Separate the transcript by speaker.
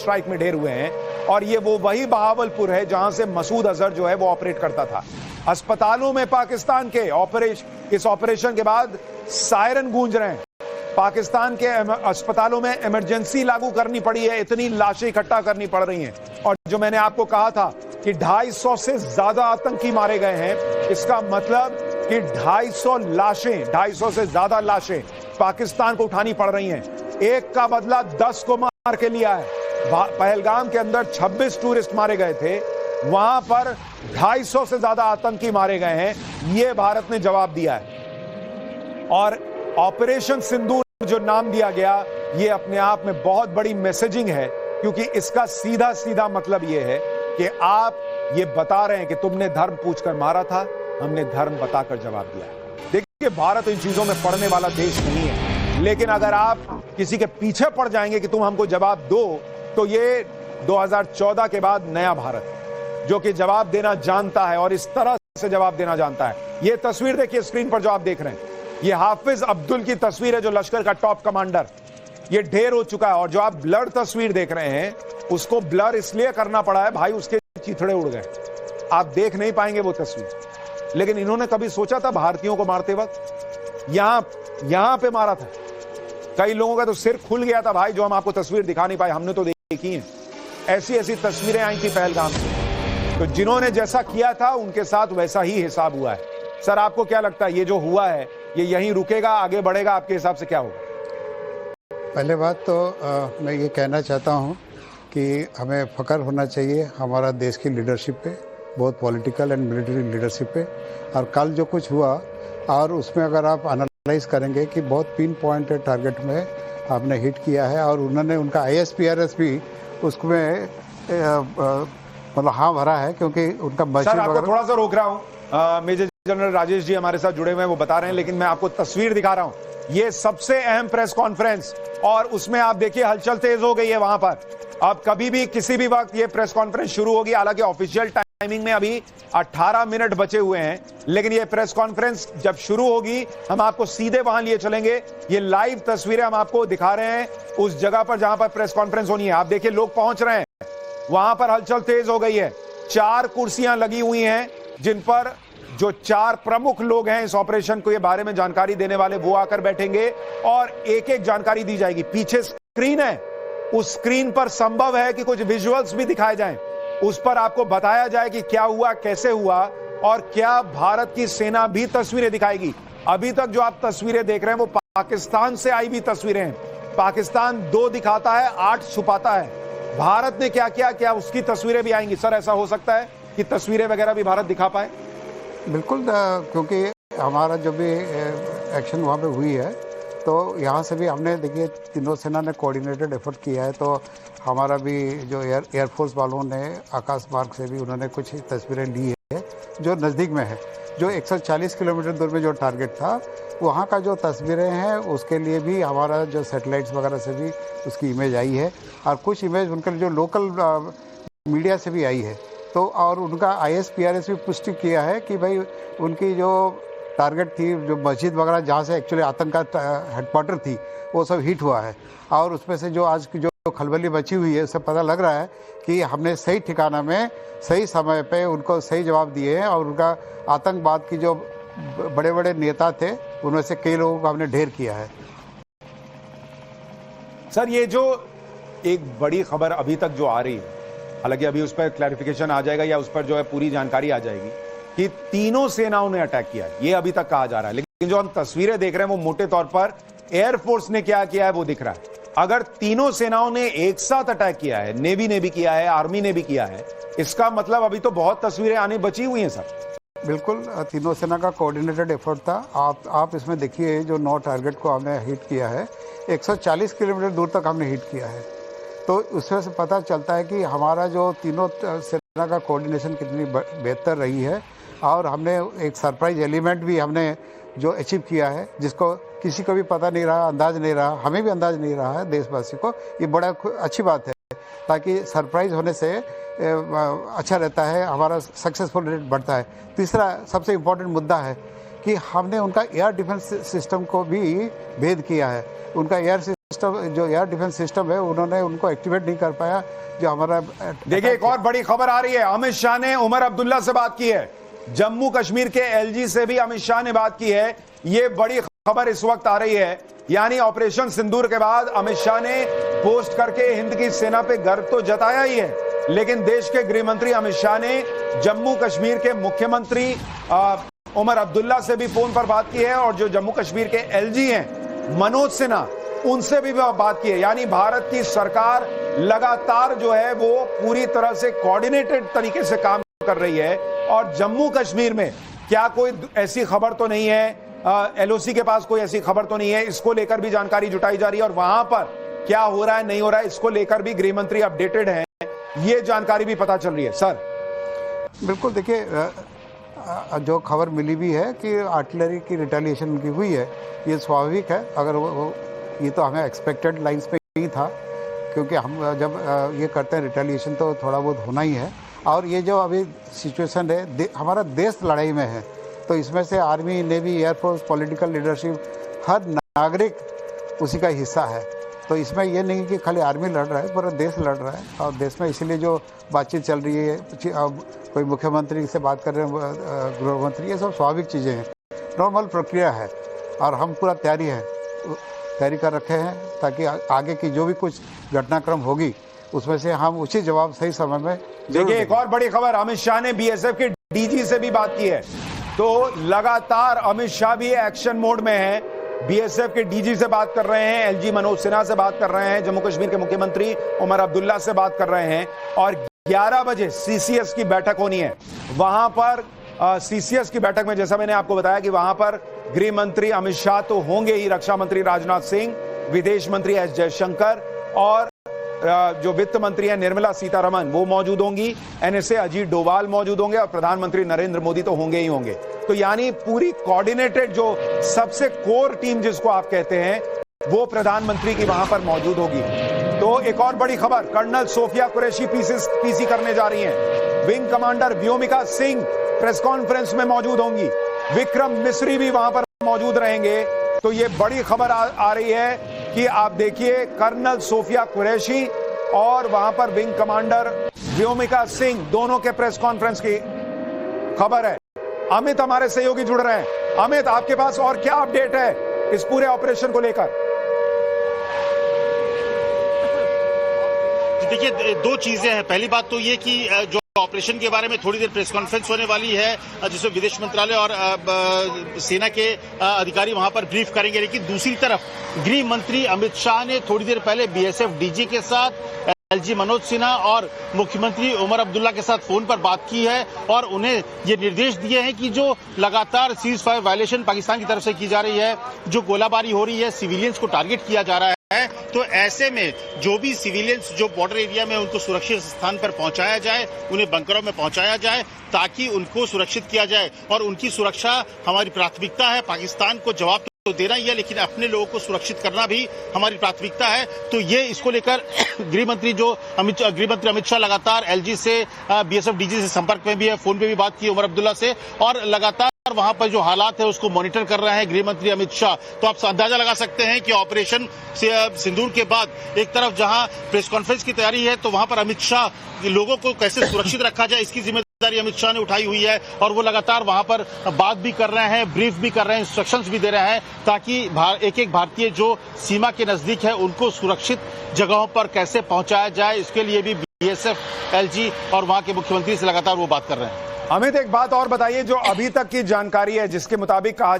Speaker 1: Strike में ढेर हुए हैं। और ये वो वही बहावलपुर है जहां से मसूद अजहर जो है वो ऑपरेट करता था। अस्पतालों में पाकिस्तान के इस ऑपरेशन के बाद सायरन गूंज रहे हैं। पाकिस्तान के अस्पतालों में इमरजेंसी लागू करनी पड़ी है, इतनी लाशें इकट्ठा करनी पड़ रही हैं। और जो मैंने आपको कहा था कि 250 से ज्यादा आतंकी मारे गए हैं, इसका मतलब कि 250 से ज्यादा लाशें पाकिस्तान को उठानी पड़ रही हैं। एक का बदला 10 को मार के लिया है। पहलगाम के अंदर 26 टूरिस्ट मारे गए थे, वहां पर 250 से ज्यादा आतंकी मारे गए हैं। यह भारत ने जवाब दिया है। और ऑपरेशन सिंदूर जो नाम दिया गया, यह अपने आप में बहुत बड़ी मैसेजिंग है, क्योंकि इसका सीधा सीधा मतलब यह है कि आप ये बता रहे हैं कि तुमने धर्म पूछकर मारा था, हमने धर्म बताकर जवाब दिया। देखिए, भारत इन चीजों में पड़ने वाला देश नहीं है, लेकिन अगर आप किसी के पीछे पड़ जाएंगे कि तुम हमको जवाब दो, तो ये 2014 के बाद नया भारत जो कि जवाब देना जानता है और इस तरह से जवाब देना जानता है। ये तस्वीर देखिए स्क्रीन पर जो आप देख रहे हैं, ये हाफिज अब्दुल की तस्वीर है, जो लश्कर का टॉप कमांडर। ये ढेर हो चुका है। और जो आप ब्लर तस्वीर देख रहे हैं, उसको ब्लर इसलिए करना पड़ा है, भाई उसके चिथड़े उड़ गए, आप देख नहीं पाएंगे वो तस्वीर। लेकिन इन्होंने कभी सोचा था भारतीयों को मारते वक्त यहां पे मारा था? कई लोगों का तो सिर खुल गया था भाई, जो हम आपको तस्वीर दिखा नहीं पाए, हमने तो देखी हैं। ऐसी ऐसी तस्वीरें आई थी पहलगाम से। तो जिन्होंने जैसा किया था उनके साथ वैसा ही हिसाब हुआ है। सर, आपको क्या लगता है, ये जो हुआ है ये यहीं रुकेगा, आगे बढ़ेगा? आपके हिसाब से क्या होगा?
Speaker 2: पहले बात तो मैं ये कहना चाहता हूँ कि हमें फ़ख्र होना चाहिए हमारा देश की लीडरशिप पे, बहुत पॉलिटिकल एंड मिलिट्री लीडरशिप पे। और कल जो कुछ हुआ, और उसमें अगर आप एनालाइज करेंगे कि बहुत पिन पॉइंटेड टारगेट में आपने हिट किया है, और उन्होंने उनका ISPRS भी उसमें मतलब हाँ भरा है, क्योंकि उनका
Speaker 1: सर, आपको थोड़ा सा रोक रहा हूँ। मेजर जनरल राजेश जी हमारे साथ जुड़े हुए हैं, वो बता रहे हैं, लेकिन मैं आपको तस्वीर दिखा रहा हूं। ये सबसे अहम प्रेस कॉन्फ्रेंस, और उसमें आप देखिए हलचल तेज हो गई है वहां पर। अब कभी भी किसी भी वक्त ये प्रेस कॉन्फ्रेंस शुरू होगी। हालांकि ऑफिशियल टाइमिंग में अभी 18 मिनट बचे हुए हैं, लेकिन ये प्रेस कॉन्फ्रेंस जब शुरू होगी हम आपको सीधे वहां लिए चलेंगे। ये लाइव तस्वीरें हम आपको दिखा रहे हैं उस जगह पर जहां पर प्रेस कॉन्फ्रेंस होनी है। आप देखिए लोग पहुंच रहे हैं, वहां पर हलचल तेज हो गई है। 4 कुर्सियां लगी हुई हैं, जिन पर जो 4 प्रमुख लोग हैं इस ऑपरेशन को ये बारे में जानकारी देने वाले, वो आकर बैठेंगे और एक एक जानकारी दी जाएगी। पीछे स्क्रीन है, उस स्क्रीन पर संभव है कि कुछ विजुअल्स भी दिखाए जाएं, उस पर आपको बताया जाए कि क्या हुआ, कैसे हुआ, और क्या भारत की सेना भी तस्वीरें दिखाएगी। अभी तक जो आप तस्वीरें देख रहे हैं वो पाकिस्तान से आई भी तस्वीरें हैं। पाकिस्तान 2 दिखाता है, 8 छुपाता है। भारत ने क्या किया, क्या उसकी तस्वीरें भी आएंगी? सर, ऐसा हो सकता है कि तस्वीरें वगैरह भी भारत दिखा पाए?
Speaker 2: बिल्कुल, क्योंकि हमारा जो भी एक्शन वहाँ पे हुई है, तो यहाँ से भी हमने देखिए तीनों सेना ने कोऑर्डिनेटेड एफर्ट किया है। तो हमारा भी जो एयरफोर्स वालों ने आकाश मार्ग से भी उन्होंने कुछ तस्वीरें ली है जो नज़दीक में है। जो 140 किलोमीटर दूर में जो टारगेट था, वहाँ का जो तस्वीरें हैं उसके लिए भी हमारा जो सैटेलाइट्स वगैरह से भी उसकी इमेज आई है, और कुछ इमेज उनके जो लोकल मीडिया से भी आई है। तो और उनका ISPRS भी पुष्टि किया है कि भाई उनकी जो टारगेट थी, जो मस्जिद वगैरह जहाँ से एक्चुअली आतंक का हेडक्वार्टर थी, वो सब हिट हुआ है। और उसमें से जो आज की जो खलबली बची हुई है, उससे पता लग रहा है कि हमने सही ठिकाना में सही समय पे उनको सही जवाब दिए हैं। और उनका आतंकवाद की जो बड़े बड़े नेता थे, उनमें से कई लोगों को हमने ढेर किया है।
Speaker 1: सर, ये जो एक बड़ी खबर अभी तक जो आ रही है, हालांकि अभी उस पर क्लैरिफिकेशन आ जाएगा या उस पर जो है पूरी जानकारी आ जाएगी कि तीनों सेनाओं ने अटैक किया है, ये अभी तक कहा जा रहा है। लेकिन जो हम तस्वीरें देख रहे हैं वो मोटे तौर पर एयरफोर्स ने क्या किया है वो दिख रहा है। अगर तीनों सेनाओं ने एक साथ अटैक किया है, नेवी ने भी किया है, आर्मी ने भी किया है, इसका मतलब अभी तो बहुत तस्वीरें आने बची हुई हैं सर।
Speaker 2: बिल्कुल, तीनों सेना का कोऑर्डिनेटेड एफर्ट था। आप इसमें देखिए, जो 9 टारगेट को हमने हिट किया है, 140 किलोमीटर दूर तक हमने हिट किया है। तो उसमें से पता चलता है कि हमारा जो तीनों सेना का कोऑर्डिनेशन कितनी बेहतर रही है। और हमने एक सरप्राइज एलिमेंट भी हमने जो अचीव किया है, जिसको किसी को भी पता नहीं रहा, अंदाज नहीं रहा, हमें भी अंदाज नहीं रहा है देशवासी को। ये बड़ा अच्छी बात है, ताकि सरप्राइज होने से अच्छा रहता है, हमारा सक्सेसफुल रेट बढ़ता है। तीसरा सबसे इम्पोर्टेंट मुद्दा है कि हमने उनका एयर डिफेंस सिस्टम को भी भेद किया है। उनका एयर सिस्टम जो एयर डिफेंस सिस्टम है उन्होंने उनको एक्टिवेट नहीं कर पाया जो हमारा।
Speaker 1: देखिए एक और बड़ी खबर आ रही है, अमित शाह ने उमर अब्दुल्ला से बात की है, जम्मू कश्मीर के एलजी से भी अमित शाह ने बात की है। ये बड़ी खबर इस वक्त आ रही है, यानी ऑपरेशन सिंदूर के बाद अमित शाह ने पोस्ट करके हिंद की सेना पे गर्व तो जताया ही है, लेकिन देश के गृह मंत्री अमित शाह ने जम्मू कश्मीर के मुख्यमंत्री उमर अब्दुल्ला से भी फोन पर बात की है, और जो जम्मू कश्मीर के एलजी हैं मनोज सिन्हा, उनसे भी बात की है। यानी भारत की सरकार लगातार जो है वो पूरी तरह से कोऑर्डिनेटेड तरीके से काम कर रही है। और जम्मू कश्मीर में क्या कोई ऐसी खबर तो नहीं है, एलओसी के पास कोई ऐसी खबर तो नहीं है, इसको लेकर भी जानकारी जुटाई जा रही है, और वहां पर क्या हो रहा है नहीं हो रहा है इसको लेकर भी गृह मंत्री अपडेटेड हैं, ये जानकारी भी पता चल रही है। सर
Speaker 2: बिल्कुल, देखिए जो खबर मिली भी है कि आर्टिलरी की रिटेलिएशन की हुई है, ये स्वाभाविक है। अगर वो ये तो हमें एक्सपेक्टेड लाइंस पे ही था, क्योंकि हम जब ये करते हैं रिटेलिएशन तो थोड़ा बहुत होना ही है। और ये जो अभी सिचुएशन है, हमारा देश लड़ाई में है, तो इसमें से army, navy, air force, political leadership, हर नागरिक उसी का हिस्सा है। तो इसमें ये नहीं कि खाली आर्मी लड़ रहा है, पूरा देश लड़ रहा है। और देश में इसीलिए जो बातचीत चल रही है, अब कोई मुख्यमंत्री से बात कर रहे हैं, गृह मंत्री, ये सब स्वाभाविक चीज़ें हैं, नॉर्मल प्रक्रिया है। और हम पूरा तैयारी कर रखे हैं, ताकि आगे की जो भी कुछ घटनाक्रम होगी उसमें से हम उचित जवाब सही समय में।
Speaker 1: देखिए एक और बड़ी खबर, अमित शाह ने बीएसएफ के डीजी से भी बात की है, तो लगातार अमित शाह भी एक्शन मोड में है। बीएसएफ के डीजी से बात कर रहे हैं, एलजी मनोज सिन्हा से बात कर रहे हैं, जम्मू कश्मीर के मुख्यमंत्री उमर अब्दुल्ला से बात कर रहे हैं, और 11 बजे सीसीएस की बैठक होनी है। वहां पर सीसीएस की बैठक में जैसा मैंने आपको बताया कि वहां पर गृह मंत्री अमित शाह तो होंगे ही, रक्षा मंत्री राजनाथ सिंह, विदेश मंत्री एस जयशंकर, और जो वित्त मंत्री हैं निर्मला सीतारमण वो मौजूद होंगी, एनएसए अजीत डोभाल मौजूद होंगे, और प्रधानमंत्री नरेंद्र मोदी तो होंगे ही होंगे। तो यानी पूरी कोऑर्डिनेटेड जो सबसे कोर टीम जिसको आप कहते हैं, वो प्रधानमंत्री की वहां पर मौजूद होगी। तो एक और बड़ी खबर, कर्नल सोफिया कुरैशी पीसी करने जा रही हैं। Wing commander Vyomika Singh press conference में मौजूद होंगी, विक्रम मिस्री भी वहां पर मौजूद रहेंगे। तो ये बड़ी खबर आ रही है कि आप देखिए, कर्नल सोफिया कुरैशी और वहां पर विंग कमांडर व्योमिका सिंह दोनों के प्रेस कॉन्फ्रेंस की खबर है। अमित हमारे सहयोगी जुड़ रहे हैं। अमित, आपके पास और क्या अपडेट है इस पूरे ऑपरेशन को लेकर?
Speaker 3: देखिए दो चीजें हैं। पहली बात तो ये कि जो ऑपरेशन के बारे में थोड़ी देर प्रेस कॉन्फ्रेंस होने वाली है, जिसमें विदेश मंत्रालय और सेना के अधिकारी वहां पर ब्रीफ करेंगे। लेकिन दूसरी तरफ गृह मंत्री अमित शाह ने थोड़ी देर पहले बीएसएफ डीजी के साथ, एलजी मनोज सिन्हा और मुख्यमंत्री उमर अब्दुल्ला के साथ फोन पर बात की है, और उन्हें ये निर्देश दिए हैं कि जो लगातार सीज फायर वायलेशन पाकिस्तान की तरफ से की जा रही है, जो गोलाबारी हो रही है, सिविलियंस को टारगेट किया जा रहा है, तो ऐसे में जो भी सिविलियंस जो बॉर्डर एरिया में, उनको सुरक्षित स्थान पर पहुंचाया जाए, उन्हें बंकरों में पहुंचाया जाए, ताकि उनको सुरक्षित किया जाए। और उनकी सुरक्षा हमारी प्राथमिकता है। पाकिस्तान को जवाब तो देना ही है, लेकिन अपने लोगों को सुरक्षित करना भी हमारी प्राथमिकता है। तो ये इसको लेकर गृह मंत्री अमित शाह लगातार एलजी से, बीएसएफ डीजी से संपर्क में भी है, फोन पे भी बात की उमर अब्दुल्ला से, और लगातार वहां पर जो हालात है उसको मॉनिटर कर रहे हैं गृह मंत्री अमित शाह। तो आप अंदाजा लगा सकते हैं कि ऑपरेशन सिंदूर के बाद एक तरफ जहां प्रेस कॉन्फ्रेंस की तैयारी है, तो वहां पर अमित शाह लोगों को कैसे सुरक्षित रखा जाए, इसकी जिम्मेदारी अमित शाह ने उठाई हुई है। और वो लगातार वहां पर बात भी कर रहे हैं, ब्रीफ भी कर रहे हैं, इंस्ट्रक्शंस भी दे रहे हैं, ताकि एक एक भारतीय जो सीमा के नजदीक है उनको सुरक्षित जगहों पर कैसे पहुंचाया जाए, इसके लिए भी बीएसएफ, एलजी और वहां के मुख्यमंत्री से लगातार वो बात कर रहे हैं।
Speaker 1: अमित, एक बात और बताइए, जो अभी तक की जानकारी है जिसके मुताबिक कहा